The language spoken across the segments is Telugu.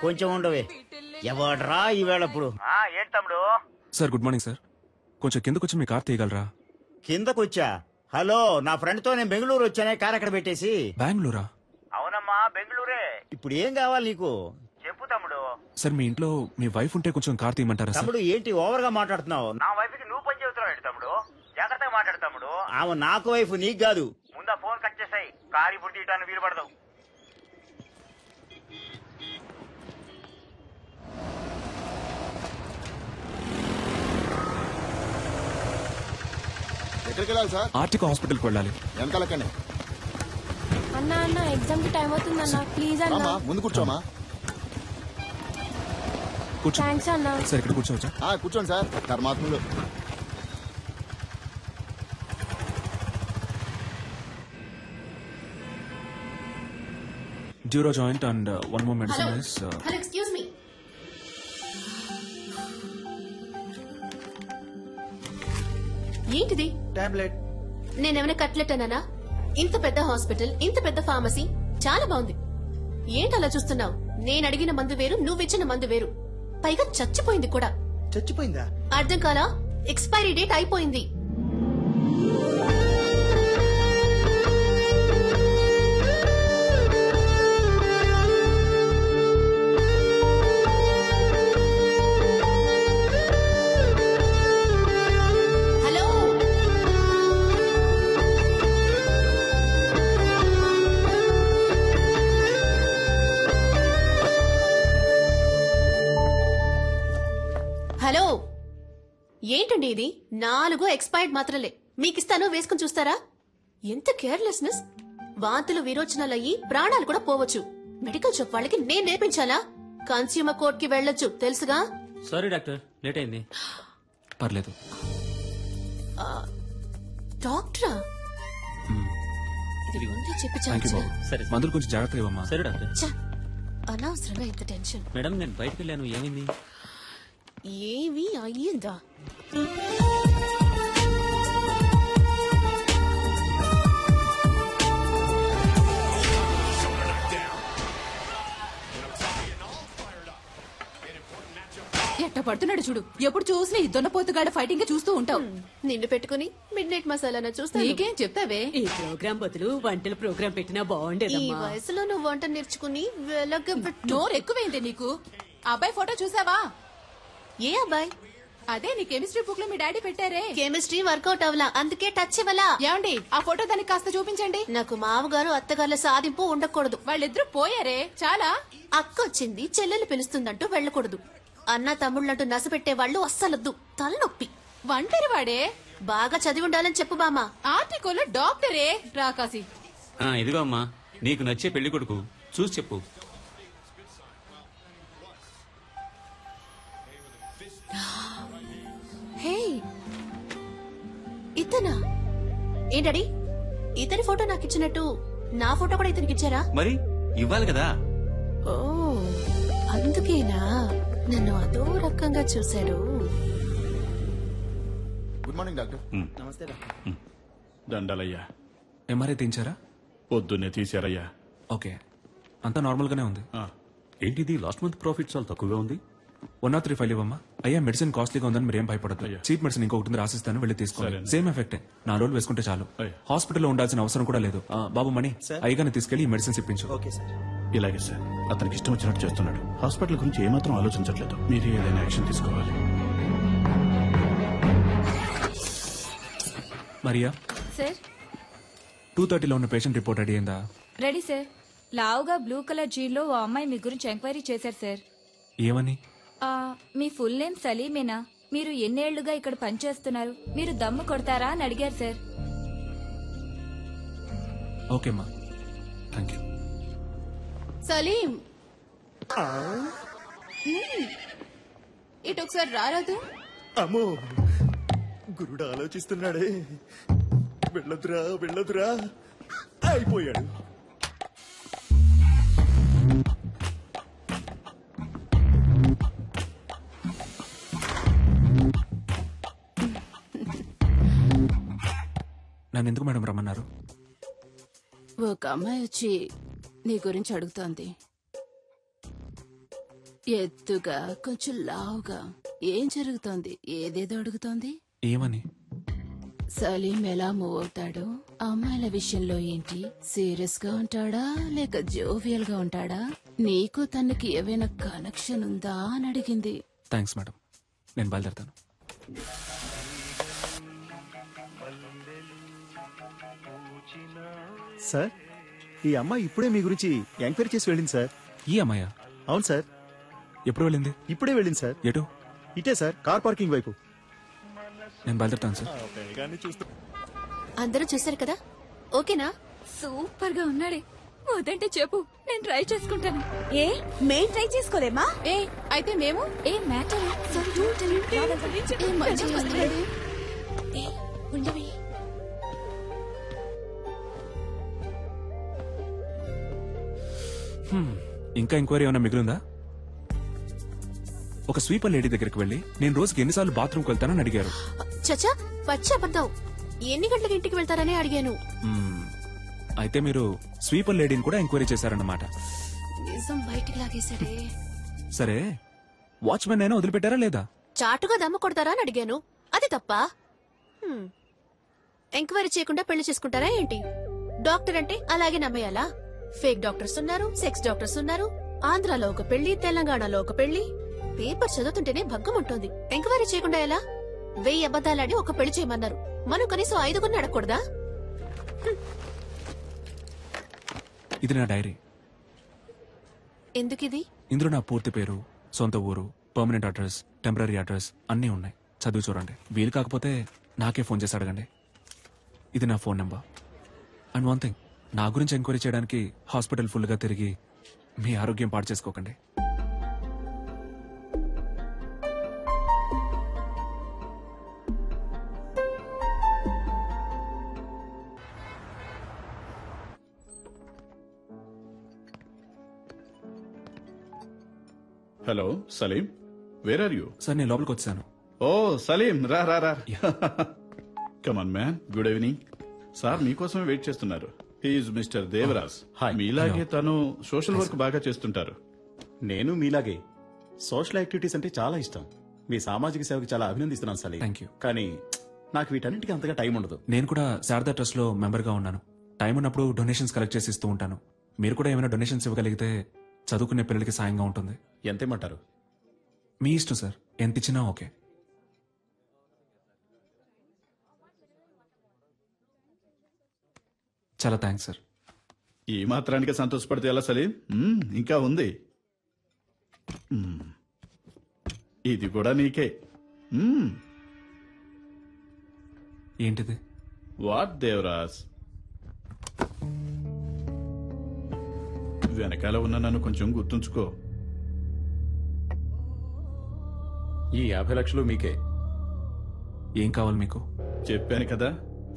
కొంచెం ఉండవే. ఎవడ్రా ఈవేళప్పుడు? ఏంటి తమ్ముడు? Sir good morning sir. కొంచెం కిందకొచ్చి మీ కార్ తీయగలరా? కిందకొచ్చా? హలో, నా ఫ్రెండ్ తో నేను బెంగళూరు వచ్చానే, కార్ అక్కడ పెట్టేసి. బెంగళూరా? అవునమ్మా, బెంగళూరే. ఇప్పుడు ఏం కావాలి నీకు? చెప్పు తమ్ముడు. సార్ మీ ఇంట్లో మీ వైఫ్ ఉంటే కొంచెం కార్ తీయమంటారా సార్? తమ్ముడు ఏంటి ఓవర్ గా మాట్లాడుతున్నావు? నా వైఫ్ కి నువ్వు పని చెబుతున్నావు తమ్ముడు. జాగ్రత్తగా మాట్లాడు తమ్ముడు. ఆమె నాకు వైఫ్, నీకు కాదు. ముందా ఫోన్ కట్ చేసాయి. కారు ఇప్పుడు తీయటానికి వీలు పడదు. ఎక్కడికి వెళ్ళాలి సార్? ఆర్టికో హాస్పిటల్కి వెళ్ళాలి. వెనకాలక్కనే. అన్నా అన్న ఎగ్జామ్ కి టైం అవుతుంది అన్న, ప్లీజ్ అన్న. ముందు కూర్చోమా. కూర్చో. థ్యాంక్స్ అన్న. సార్ ఇక్కడ కూర్చోవచ్చా? కూర్చోండి సార్. ధర్మాత్ములు. డ్యూరో joint and one more medicine is. Hello, excuse me. ఏంటిది? టాబ్లెట్. నేనేమైనా కట్లెట్ అన్నానా? ఇంత పెద్ద హాస్పిటల్, ఇంత పెద్ద ఫార్మసీ, చాలా బాగుంది. ఏంటి అలా చూస్తున్నావు? నేను అడిగిన మందు వేరు, నువ్విచ్చిన మందు వేరు. పైగా చచ్చిపోయింది కూడా. చచ్చిపోయిందా? అర్థం కాలా? ఎక్స్పైరీ డేట్ అయిపోయింది. హలో, ఏంటండి ఇది? 4 ఎక్స్పైర్డ్ మాత్రలే మీకిస్తాను, వేసుకుని చూస్తారా? ఎంత కేర్లెస్నెస్! వాంతులు విరోచనాలయ్యి ప్రాణాలు కూడా పోవచ్చు. మెడికల్ షాప్ వాళ్ళకి నేను నేర్పించాలా? కన్స్యూమర్ కోర్ట్ కి వెళ్ళొచ్చు, తెలుసుగా? సారీ డాక్టర్, లేట్ అయింది. పర్లేదు. డాక్టరా? ఇది ముందే చెప్పి చాలు. సరే, మందులు కొంచెం జాగ్రత్తగా ఇవ్వమ్మా. సరే డాక్టర్. అనవసరంగా ఇంత టెన్షన్. మేడం, నేను బయటకు వెళ్ళాను, ఏమైంది? ఏవి అయ్యిందా? ఎట్ట పడుతున్నాడు చూడు. ఎప్పుడు చూసినా ఈ దొన్నపోతుగాడ ఫైటింగ్ చూస్తూ ఉంటావు. నిన్ను పెట్టుకుని మిడ్ నైట్ మసాలా చూస్తా. నీకేం చెప్తావే? ఈ ప్రోగ్రామ్ బదులు వంటల ప్రోగ్రామ్ పెట్టినా ఈ బాగుండేదమ్మా. వయసులో నువ్వు వంట నేర్చుకుని నోరు ఎక్కువైంది నీకు. అబ్బాయి ఫోటో చూసావా? ఏ అబ్బాయి? అదే నీ కెమిస్ట్రీ బుక్ లో మీ డాడీ పెట్టారే. కెమిస్ట్రీ వర్కౌట్ అవలా, అందుకే టచ్ ఇవ్వలా. ఏమండి, ఆ ఫోటో దానికి కాస్త చూపించండి. నాకు మామగారు అత్తగారుల సాధింపు ఉండకూడదు. వాళ్ళిద్దరూ పోయారే, చాలా. అక్క వచ్చింది, చెల్లెలు పిలుస్తుందంటూ వెళ్ళకూడదు. అన్న తమ్ముళ్ళంటూ నసపెట్టే వాళ్ళు అస్సలొద్దు, తలనొప్పి. వంటరి వాడే. బాగా చదివి ఉండాలని చెప్పు బామా. ఆర్టికల్ డాక్టరే రాకాసి. ఇదిగో అమ్మా, నీకు నచ్చే పెళ్లి కొడుకు, చూసి చెప్పు. హే, ఇతనా? ఏంటడి, ఇతని ఫోటో నాకు ఇచ్చినట్టు నా ఫోటో కూడా ఇతనికి ఇచ్చారా? మరి ఇవ్వాలి కదా. ఓ, అందుకేనా నన్ను అదో రకంగా చూశాడు. Good morning doctor. నమస్తే డాక్టర్. దండాలయ్యా. ఎంఆర్ఐ తీయించారా? పొద్దున్నే తీశారయ్యా. ఓకే, అంతా నార్మల్ గానే ఉంది. ఏంటిది లాస్ట్ మంత్ ప్రాఫిట్ చాలా తక్కువగా ఉంది. 103 ఫైల్ ఇవ్వమ్మా. అయ్యా, మెడిసిన్ కాస్ట్లీగా ఉందని మీరు ఏం భయపడదు. చీప్ మెడిసిన్ ఇంకొకటి రాసిస్తాను, వెళ్ళి తీసుకోండి. సేమ్ ఎఫెక్టే, 4 రోజులు వేసుకుంటే చాలు. హాస్పిటల్లో ఉండాల్సిన అవసరం కూడా లేదు. బాబు మణి, అయ్యగానే తీసుకెళ్లి ఈ మెడిసిన్స్ ఇప్పించు. Okay sir. ఇలాగే సార్, అతనికి ఇష్టం వచ్చినట్టు చేస్తున్నాడు. హాస్పిటల్ గురించి ఏమాత్రం ఆలోచించట్లేదు. మీరు ఏదైనా యాక్షన్ తీసుకోవాలి. మరియా సార్, 2:30లో ఉన్న పేషెంట్ రిపోర్ట్ రెడీ అయిందా? Ready sir. లావుగా బ్లూ కలర్ జీన్లో ఓ అమ్మాయి మీ గురించి ఎంక్వైరీ చేశారు సార్. ఏమని? మీ ఫుల్ నేమ్ సలీమేనా? మీరు ఎన్నేళ్లుగా ఇక్కడ పనిచేస్తున్నారు? మీరు దమ్ము కొడతారా అని అడిగారు సార్. ఓకేమ్మా, థ్యాంక్ యూ. సలీం, ఇటు ఒకసారి రారాదు. అమ్మో, గురుడు ఆలోచిస్తున్నాడే. వెళ్ళదురా వెళ్ళదురా, అయిపోయాడు. నన్ను ఎందుకు మేడం రమ్మన్నారు? ఒక అమ్మాయి వచ్చి నీ గురించి అడుగుతోంది. ఎత్తుగా, కొంచెం లావుగా. ఏం జరుగుతోంది? ఏదేదో అడుగుతోంది. ఏమని? సలీం ఎలా మూవ్ అవుతాడు, అమ్మాయిల విషయంలో ఏంటి, సీరియస్ గా ఉంటాడా లేక జోవియల్ గా ఉంటాడా, నీకు తనకి ఏవైనా కనెక్షన్ ఉందా అని అడిగింది. థ్యాంక్స్ మేడం, నేను బయలుదేరుతాను. సార్, ఈ అమ్మాయి ఇప్పుడే మీ గురించి ఎంక్వైరీ చేసి వెళ్ళింది సార్. ఈ అమ్మాయ? అవును సార్, ఎప్పుడు వెళ్ళింది? ఇప్పుడే వెళ్ళింది సార్. ఎటు? ఇటే సార్, కార్ పార్కింగ్ వైపు. నేను బయలుదేరుతాను సార్. అందరూ చూశారు కదా, ఓకేనా? సూపర్ గా ఉన్నాడే. వద్దంటే చెప్పు, నేను ట్రై చేసుకుంటాను. ఏ మేం ట్రై చేసుకోలేమా? ఏ అయితే మేము ఏ మ్యాటర్ ఉండవి. ఇంకా ఎంక్వైరీ ఏమైనా మిగిలిందా? ఒక స్వీపర్ లేడీ దగ్గరికి వెళ్ళి నేను రోజుకి ఎన్నిసార్లు బాత్రూమ్కి వెళ్తానని అడిగారు. చచ్చా, పచ్చి అబద్ధం. ఎన్ని గంటలకు ఇంటికి వెళ్తారని అడిగాను. అయితే మీరు స్వీపర్ లేడీని కూడా ఎంక్వైరీ చేశారన్నమాట. నిజం బయటికి లాగేశాడే. సరే, వాచ్మెన్ అయినా వదిలిపెట్టారా లేదా? చాటుగా దమ్ము కొడతారా అని అడిగాను. అది తప్ప? ఎంక్వైరీ చేయకుండా పెళ్లి చేసుకుంటారా ఏంటి? డాక్టర్ అంటే అలాగే నమ్మేయాలా? ఫేక్ డాక్టర్స్ ఉన్నారు, సెక్స్ డాక్టర్స్ ఉన్నారు. ఆంధ్రాలో ఒక పెళ్లి, తెలంగాణలో ఒక పెళ్లి. పేపర్ చదువుతుంటేనే భగ్గం ఉంటుంది. ఎంక్వైరీ చేయకుండా ఎలా? 1000 అబద్దాలాడి ఒక పెళ్లి చేయమన్నారు. మనం కనీసం 5 అడగకూడదా? ఇది నా డైరీ. ఎందుకిది? ఇందులో నా పూర్తి పేరు, సొంత ఊరు, పర్మనెంట్ అడ్రస్, టెంపరీ అడ్రస్ అన్నీ ఉన్నాయి. చదివి చూడండి. వీలు కాకపోతే నాకే ఫోన్ చేసి అడగండి. ఇది నా phone number. And one thing, నా గురించి ఎంక్వైరీ చేయడానికి హాస్పిటల్ ఫుల్గా తిరిగి మీ ఆరోగ్యం పాడు చేసుకోకండి. Hello Salim, where are you? Sir, నేను లోపలికి వచ్చాను. ఓ సలీం, రా రా రా. Come on man, good evening. Sir మీకోసమే వెయిట్ చేస్తున్నారు. He's mister Devaraj. మీలాగే తను సోషల్ వర్క్ బాగా చేస్తుంటారు. నేను మీలాగే సోషల్ యాక్టివిటీస్ అంటే చాలా ఇష్టం. మీ సామాజిక సేవకి చాలా అభినందిస్తున్నాను సలీం. Thank you. కానీ నాకు వీటన్నిటికీ అంతగా టైం ఉండదు. నేను కూడా శారదా ట్రస్ట్ లో మెంబర్ గా ఉన్నాను. టైం ఉన్నప్పుడు డొనేషన్స్ కలెక్ట్ చేసి ఇస్తూ ఉంటాను. మీరు కూడా ఏమైనా డొనేషన్స్ ఇవ్వగలిగితే చదువుకునే పిల్లలకి సాయంగా ఉంటుంది. ఎంతేమంటారు? మీ ఇష్టం సార్, ఎంత ఇచ్చినా ఓకే. చాలా థ్యాంక్స్ సార్. ఈ మాత్రానికి సంతోషపడితే ఎలా సలీం? ఇంకా ఉంది. ఇది కూడా నీకే. ఏంటిది? వాట్ దేవరాజ్? వెనకాల ఉన్న నన్ను కొంచెం గుర్తుంచుకో. ఈ 50 లక్షలు మీకే. ఏం కావాలి మీకు? చెప్పాను కదా,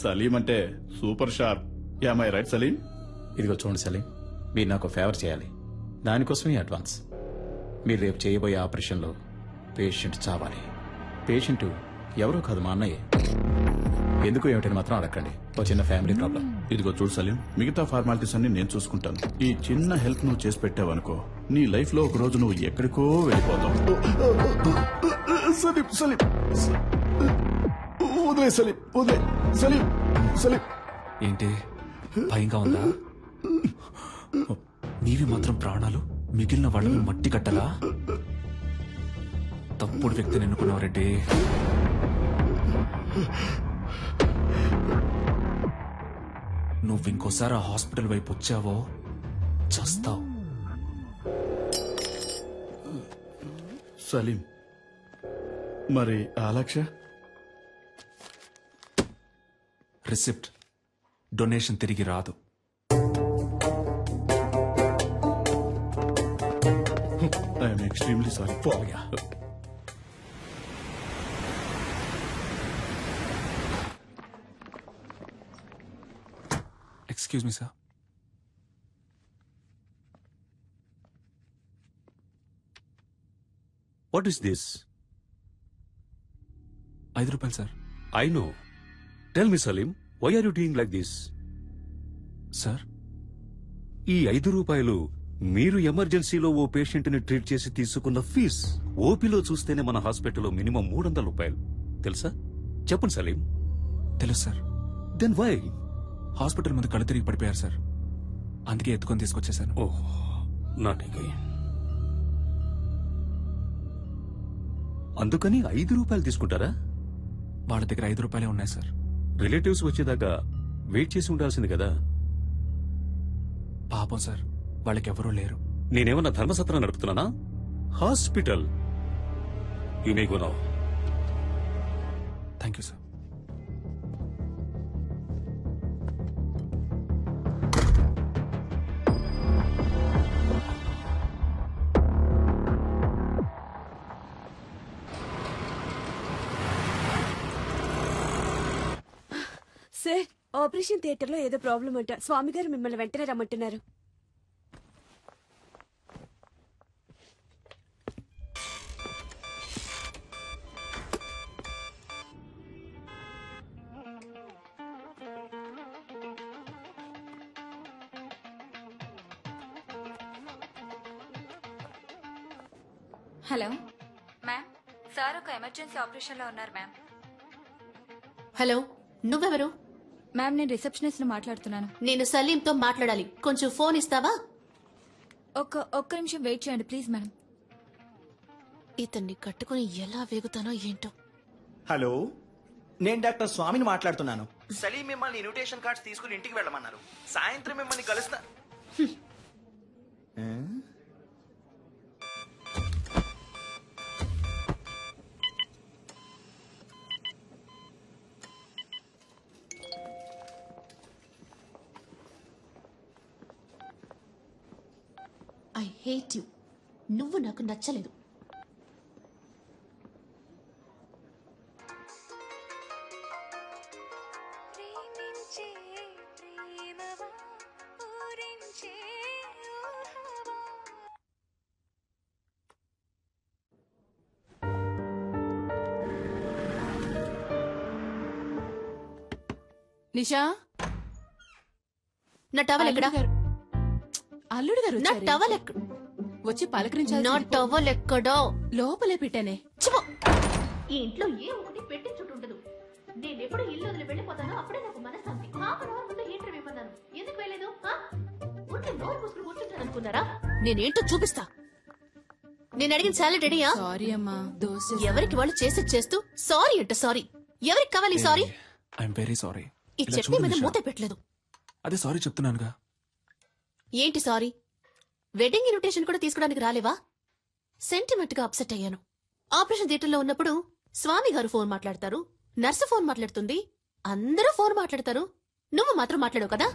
సలీం అంటే super sharp. Am I right Salim? ఇదిగో చూడండి సలీం, మీరు నాకు ఫేవర్ చేయాలి. దానికోసమే అడ్వాన్స్. మీరు రేపు చేయబోయే ఆపరేషన్లో పేషెంట్ చావాలి. పేషెంట్ ఎవరో కాదు, మా అన్నయ్య. ఎందుకు ఏమిటని మాత్రం అడగండి. ఓ చిన్న ఫ్యామిలీ ప్రాబ్లం. ఇదిగో చూడు సలీం, మిగతా ఫార్మాలిటీస్ అన్ని నేను చూసుకుంటాను. ఈ చిన్న హెల్ప్ నువ్వు చేసి పెట్టావనుకో, నీ లైఫ్ లో ఒక రోజు నువ్వు ఎక్కడికో వెళ్ళిపోతావు. సలీం సలీం, వదిలే సలీం, వదిలే సలీం. సలీం ఏంటి భయంగా ఉందా? నీవి మాత్రం ప్రాణాలు, మిగిలిన వాళ్ళని మట్టి కట్టలా? తప్పుడు వ్యక్తిని ఎన్నుకున్నావు రెడ్డి. నువ్వు ఇంకోసారి ఆ హాస్పిటల్ వైపు వచ్చావో చస్తావు. సలీం, మరి ఆ లక్ష? రిసిప్ట్, డొనేషన్ తిరిగి రాదు. I'm extremely sorry. Excuse me sir. What is this? ₹5 sir. I know. Tell me Salim, why are you doing like this? Sir, ఈ 5 రూపాయలు మీరు ఎమర్జెన్సీలో ఓ పేషెంట్ ని ట్రీట్ చేసి తీసుకున్న ఫీజ్. ఓపీలో చూస్తేనే మన హాస్పిటల్లో మినిమం 300 రూపాయలు తెలుసా? చెప్పండి సలీం. తెలుసు సార్. Then why? హాస్పిటల్ ముందు కళ్ళు తిరిగి పడిపోయారు సార్, అందుకే ఎత్తుకొని తీసుకొచ్చేసాను. ఓహ్, నాట్ అగైన్. అందుకని 5 రూపాయలు తీసుకుంటారా? వాళ్ళ దగ్గర 5 రూపాయలే ఉన్నాయి సార్. రిలేటివ్స్ వచ్చేదాకా వెయిట్ చేసి ఉండాల్సింది కదా. పాపం సార్, వాళ్ళకెవరూ లేరు. నేనేమన్నా ధర్మసత్రం నడుపుతున్నానా? Hospital. You may go now. Thank you sir. Sir, operation theatre లో ఏదో ప్రాబ్లం అంట. స్వామి గారు మిమ్మల్ని వెంటనే రమ్మంటున్నారు. హలో మ్యామ్, సార్ ఒక ఎమర్జెన్సీ ఆపరేషన్ లో ఉన్నారు మ్యామ్. హలో, నువ్వెవరు? మ్యామ్, నేను రిసెప్షనిస్ట్ ను మాట్లాడుతున్నాను. నేను సలీంతో మాట్లాడాలి, కొంచెం ఫోన్ ఇస్తావా? ఒక్క నిమిషం వెయిట్ చేయండి ప్లీజ్ మేడం. ఇతన్ని కట్టుకుని ఎలా వేగుతానో ఏంటో. హలో, నేను డాక్టర్ స్వామిని మాట్లాడుతున్నాను. సలీం మిమ్మల్ని ఇన్విటేషన్ కార్డ్స్ తీసుకుని ఇంటికి వెళ్ళమన్నారు. సాయంత్రం మిమ్మల్ని కలుస్తా. I hate you. నువ్వు నాకు నచ్చలేదు. నిషా, నా టవల్ ఎక్కడా? అల్లుడు గారు నా టవల్ ఎక్కడ? వచ్చి పలకరించాలి. నా టవల్ ఎక్కడో లోపలే పెట్టానే. ఈ ఇంట్లో ఏ ఒకటి పెట్టి చుట్టుంటదు. నేను ఎప్పుడు ఇల్లు వదిలి వెళ్ళిపోతానో అప్పుడే నాకు మనశ్శాంతి. హాఫ్ అన్ అవర్ ముందు హీటర్ ఇవ్వన్నాను. ఎందుకు వెళ్ళలేదు? ఉంటే నోరు పూసుకుని కూర్చుంటాను అనుకున్నారా? నేనేంటో చూపిస్తా. నేను అడిగిన సాలెడ్ రెడీయా? సారీ అమ్మా, దోశ. ఎవరికి వాళ్ళు చేసేది చేస్తూ సారీ అంట. సారీ ఎవరికి కావాలి? సారీ. I'm very sorry. ఈ చట్నీ మీద మూత పెట్టలేదు. అదే సారీ చెప్తున్నానుగా. ఏంటి సారీ? వెడ్డింగ్ ఇన్విటేషన్ కూడా తీసుకోవడానికి రాలేవా? సెంటిమెంట్ గా అప్సెట్ అయ్యాను. ఆపరేషన్ థియేటర్లో ఉన్నప్పుడు స్వామి గారు ఫోన్ మాట్లాడతారు, నర్సు ఫోన్ మాట్లాడుతుంది, అందరూ ఫోన్ మాట్లాడతారు. నువ్వు మాత్రం మాట్లాడవు కదా.